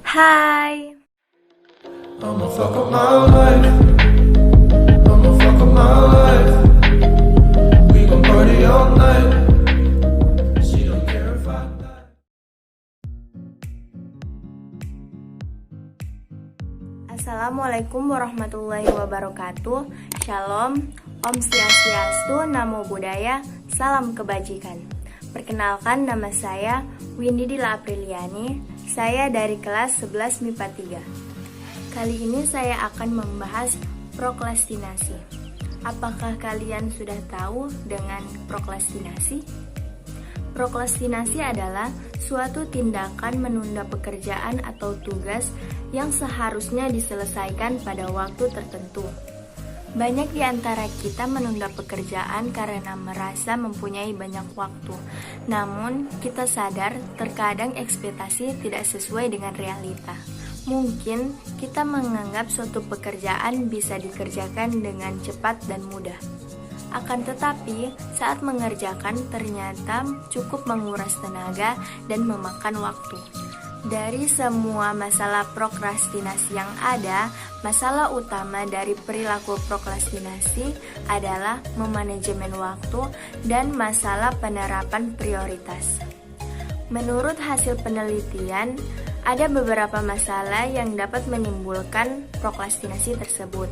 Hai, I'ma fuck up my life. I'ma fuck up my life. We gon' party all night. She don't care if I die. Assalamualaikum warahmatullahi wabarakatuh. Shalom, Om Swastiastu, Namo Buddhaya, Salam Kebajikan. Perkenalkan, nama saya Windy Dila Apriliani. Saya dari kelas 11 MIPA 3. Kali ini saya akan membahas prokrastinasi. Apakah kalian sudah tahu dengan prokrastinasi? Prokrastinasi adalah suatu tindakan menunda pekerjaan atau tugas yang seharusnya diselesaikan pada waktu tertentu. Banyak di antara kita menunda pekerjaan karena merasa mempunyai banyak waktu. Namun, kita sadar terkadang ekspektasi tidak sesuai dengan realita. Mungkin kita menganggap suatu pekerjaan bisa dikerjakan dengan cepat dan mudah. Akan tetapi, saat mengerjakan ternyata cukup menguras tenaga dan memakan waktu. Dari semua masalah prokrastinasi yang ada, masalah utama dari perilaku prokrastinasi adalah memanajemen waktu dan masalah penerapan prioritas. Menurut hasil penelitian, ada beberapa masalah yang dapat menimbulkan prokrastinasi tersebut.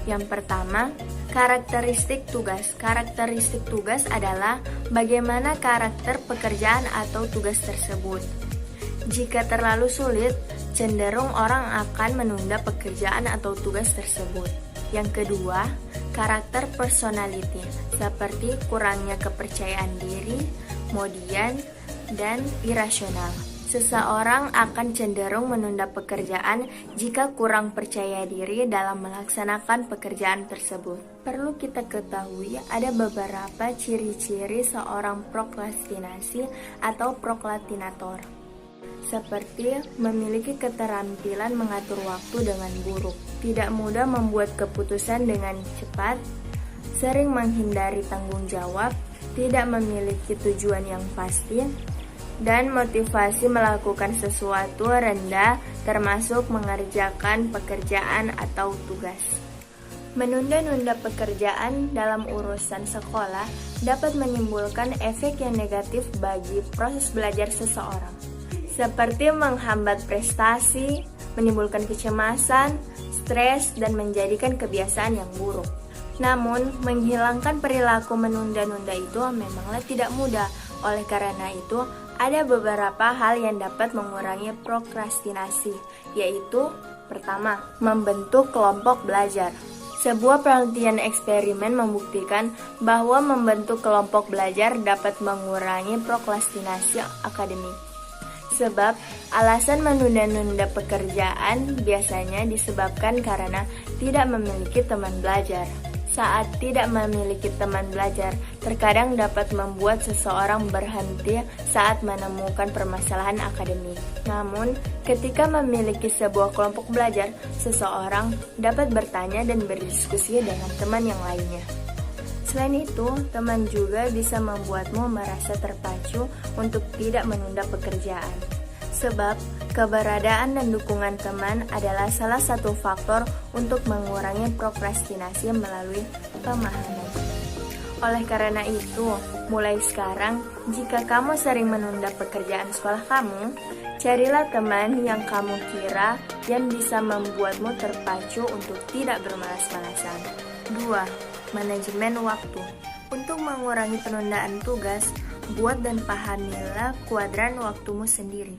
Yang pertama, karakteristik tugas. Karakteristik tugas adalah bagaimana karakter pekerjaan atau tugas tersebut. Jika terlalu sulit, cenderung orang akan menunda pekerjaan atau tugas tersebut. Yang kedua, karakter personality, seperti kurangnya kepercayaan diri, kemudian, dan irasional. Seseorang akan cenderung menunda pekerjaan jika kurang percaya diri dalam melaksanakan pekerjaan tersebut. Perlu kita ketahui ada beberapa ciri-ciri seorang prokrastinasi atau prokrastinator, seperti memiliki keterampilan mengatur waktu dengan buruk, tidak mudah membuat keputusan dengan cepat, sering menghindari tanggung jawab, tidak memiliki tujuan yang pasti, dan motivasi melakukan sesuatu rendah, termasuk mengerjakan pekerjaan atau tugas. Menunda-nunda pekerjaan dalam urusan sekolah dapat menimbulkan efek yang negatif bagi proses belajar seseorang, seperti menghambat prestasi, menimbulkan kecemasan, stres, dan menjadikan kebiasaan yang buruk. Namun, menghilangkan perilaku menunda-nunda itu memanglah tidak mudah. Oleh karena itu, ada beberapa hal yang dapat mengurangi prokrastinasi, yaitu pertama, membentuk kelompok belajar. Sebuah penelitian eksperimen membuktikan bahwa membentuk kelompok belajar dapat mengurangi prokrastinasi akademik. Sebab alasan menunda-nunda pekerjaan biasanya disebabkan karena tidak memiliki teman belajar. Saat tidak memiliki teman belajar, terkadang dapat membuat seseorang berhenti saat menemukan permasalahan akademik. Namun, ketika memiliki sebuah kelompok belajar, seseorang dapat bertanya dan berdiskusi dengan teman yang lainnya. Selain itu, teman juga bisa membuatmu merasa terpacu untuk tidak menunda pekerjaan. Sebab, keberadaan dan dukungan teman adalah salah satu faktor untuk mengurangi prokrastinasi melalui pemahaman. Oleh karena itu, mulai sekarang, jika kamu sering menunda pekerjaan sekolah kamu, carilah teman yang kamu kira yang bisa membuatmu terpacu untuk tidak bermalas-malasan. 2. Manajemen waktu. Untuk mengurangi penundaan tugas, buat dan pahamilah kuadran waktumu sendiri.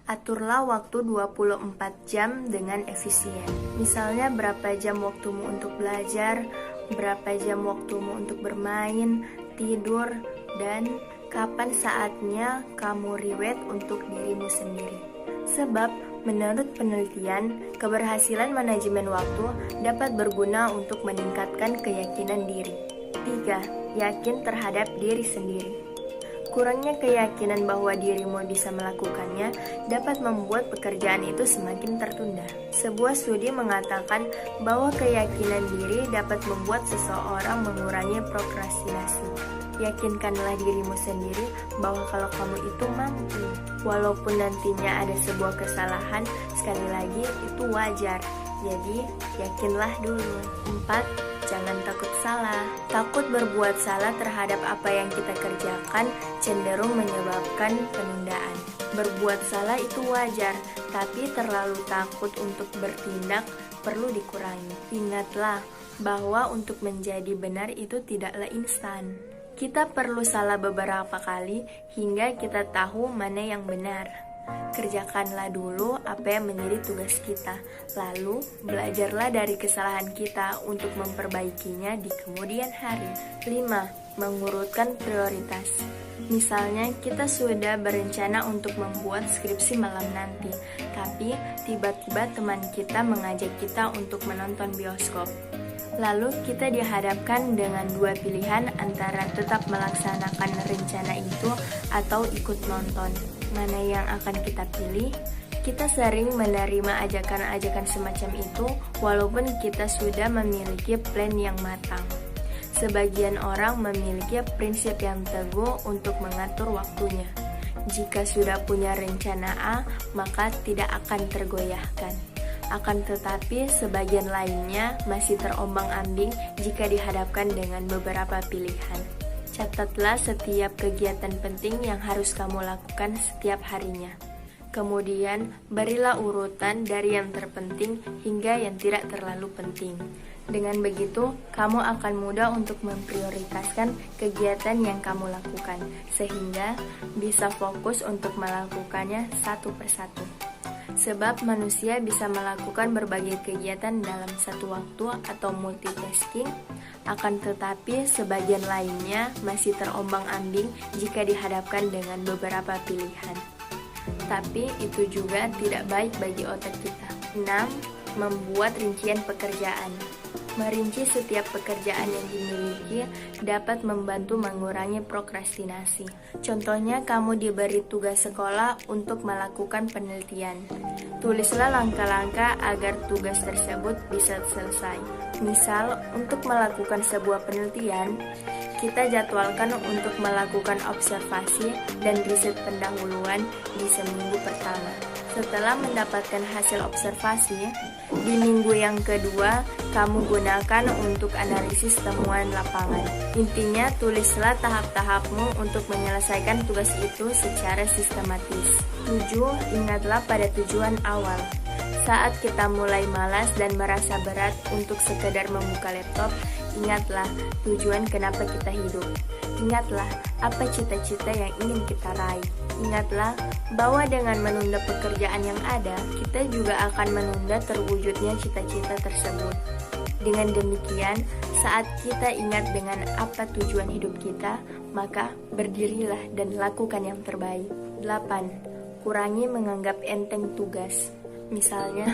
Aturlah waktu 24 jam dengan efisien. Misalnya berapa jam waktumu untuk belajar, berapa jam waktumu untuk bermain, tidur, dan kapan saatnya kamu reward untuk dirimu sendiri. Sebab menurut penelitian, keberhasilan manajemen waktu dapat berguna untuk meningkatkan keyakinan diri. 3. Yakin terhadap diri sendiri. Kurangnya keyakinan bahwa dirimu bisa melakukannya dapat membuat pekerjaan itu semakin tertunda. Sebuah studi mengatakan bahwa keyakinan diri dapat membuat seseorang mengurangi prokrastinasi. Yakinkanlah dirimu sendiri bahwa kalau kamu itu mampu. Walaupun nantinya ada sebuah kesalahan, sekali lagi itu wajar. Jadi, yakinlah dulu. 4. Jangan takut salah. Takut berbuat salah terhadap apa yang kita kerjakan cenderung menyebabkan penundaan. Berbuat salah itu wajar, tapi terlalu takut untuk bertindak perlu dikurangi. Ingatlah bahwa untuk menjadi benar itu tidaklah instan. Kita perlu salah beberapa kali hingga kita tahu mana yang benar. Kerjakanlah dulu apa yang menjadi tugas kita, lalu belajarlah dari kesalahan kita untuk memperbaikinya di kemudian hari. 5. Mengurutkan prioritas. Misalnya kita sudah berencana untuk membuat skripsi malam nanti, tapi tiba-tiba teman kita mengajak kita untuk menonton bioskop. Lalu kita dihadapkan dengan dua pilihan antara tetap melaksanakan rencana itu atau ikut nonton. Mana yang akan kita pilih? Kita sering menerima ajakan-ajakan semacam itu walaupun kita sudah memiliki plan yang matang. Sebagian orang memiliki prinsip yang teguh untuk mengatur waktunya. Jika sudah punya rencana A, maka tidak akan tergoyahkan. Akan tetapi sebagian lainnya masih terombang-ambing jika dihadapkan dengan beberapa pilihan. Catatlah setiap kegiatan penting yang harus kamu lakukan setiap harinya. Kemudian berilah urutan dari yang terpenting hingga yang tidak terlalu penting. Dengan begitu, kamu akan mudah untuk memprioritaskan kegiatan yang kamu lakukan, sehingga bisa fokus untuk melakukannya satu persatu. Sebab manusia bisa melakukan berbagai kegiatan dalam satu waktu atau multitasking, akan tetapi sebagian lainnya masih terombang-ambing jika dihadapkan dengan beberapa pilihan. Tapi itu juga tidak baik bagi otak kita. 6. Membuat rincian pekerjaan. Merinci setiap pekerjaan yang dimiliki dapat membantu mengurangi prokrastinasi. Contohnya, kamu diberi tugas sekolah untuk melakukan penelitian. Tulislah langkah-langkah agar tugas tersebut bisa selesai. Misal, untuk melakukan sebuah penelitian, kita jadwalkan untuk melakukan observasi dan riset pendahuluan di seminggu pertama. Setelah mendapatkan hasil observasi, di minggu yang kedua, kamu gunakan untuk analisis temuan lapangan. Intinya, tulislah tahap-tahapmu untuk menyelesaikan tugas itu secara sistematis. 7. Ingatlah pada tujuan awal. Saat kita mulai malas dan merasa berat untuk sekedar membuka laptop, ingatlah tujuan kenapa kita hidup. Ingatlah apa cita-cita yang ingin kita raih. Ingatlah bahwa dengan menunda pekerjaan yang ada, kita juga akan menunda terwujudnya cita-cita tersebut. Dengan demikian, saat kita ingat dengan apa tujuan hidup kita, maka berdirilah dan lakukan yang terbaik. 8. Kurangi menganggap enteng tugas. Misalnya,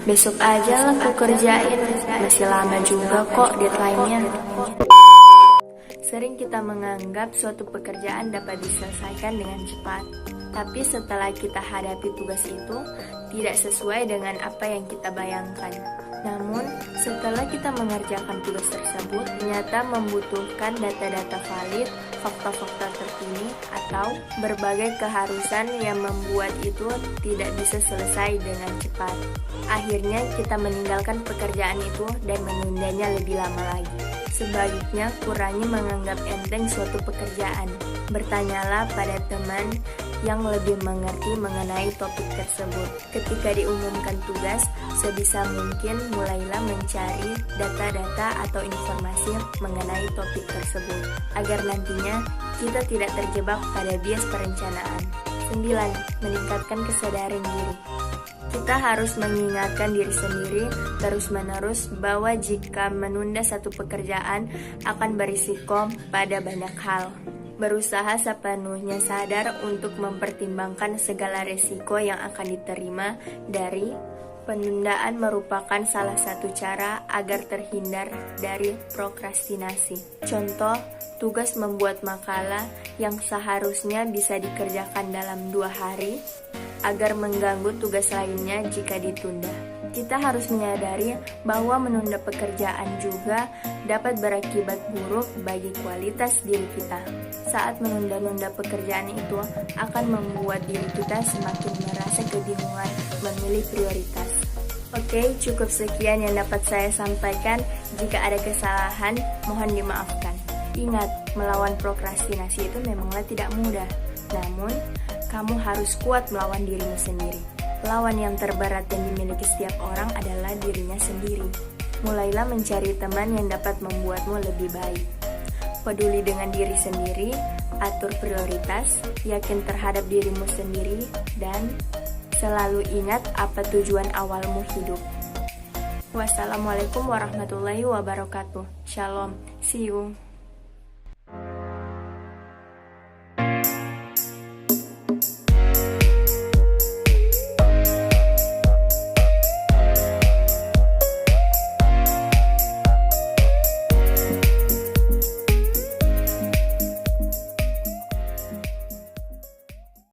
besok aja lah aku kerjain, masih lama juga kok deadline-nya. Sering kita menganggap suatu pekerjaan dapat diselesaikan dengan cepat, tapi setelah kita hadapi tugas itu, tidak sesuai dengan apa yang kita bayangkan. Namun, setelah kita mengerjakan tugas tersebut, ternyata membutuhkan data-data valid, fakta-fakta terkini, atau berbagai keharusan yang membuat itu tidak bisa selesai dengan cepat. Akhirnya, kita meninggalkan pekerjaan itu dan menundanya lebih lama lagi. Sebaliknya, kurangi menganggap enteng suatu pekerjaan. Bertanyalah pada teman yang lebih mengerti mengenai topik tersebut. Ketika diumumkan tugas, sebisa mungkin mulailah mencari data-data atau informasi mengenai topik tersebut, agar nantinya kita tidak terjebak pada bias perencanaan. 9. Meningkatkan kesadaran diri. Kita harus mengingatkan diri sendiri terus-menerus bahwa jika menunda satu pekerjaan akan berisiko pada banyak hal. Berusaha sepenuhnya sadar untuk mempertimbangkan segala risiko yang akan diterima dari Penundaan merupakan salah satu cara agar terhindar dari prokrastinasi. Contoh, tugas membuat makalah yang seharusnya bisa dikerjakan dalam 2 hari agar mengganggu tugas lainnya jika ditunda. Kita harus menyadari bahwa menunda pekerjaan juga dapat berakibat buruk bagi kualitas diri kita. Saat menunda-nunda pekerjaan itu akan membuat diri kita semakin merasa kebingungan memilih prioritas. Oke, cukup sekian yang dapat saya sampaikan. Jika ada kesalahan, mohon dimaafkan. Ingat, melawan prokrastinasi itu memanglah tidak mudah. Namun, kamu harus kuat melawan dirimu sendiri. Lawan yang terberat yang dimiliki setiap orang adalah dirinya sendiri. Mulailah mencari teman yang dapat membuatmu lebih baik. Peduli dengan diri sendiri, atur prioritas, yakin terhadap dirimu sendiri, dan selalu ingat apa tujuan awalmu hidup. Wassalamualaikum warahmatullahi wabarakatuh. Shalom. See you.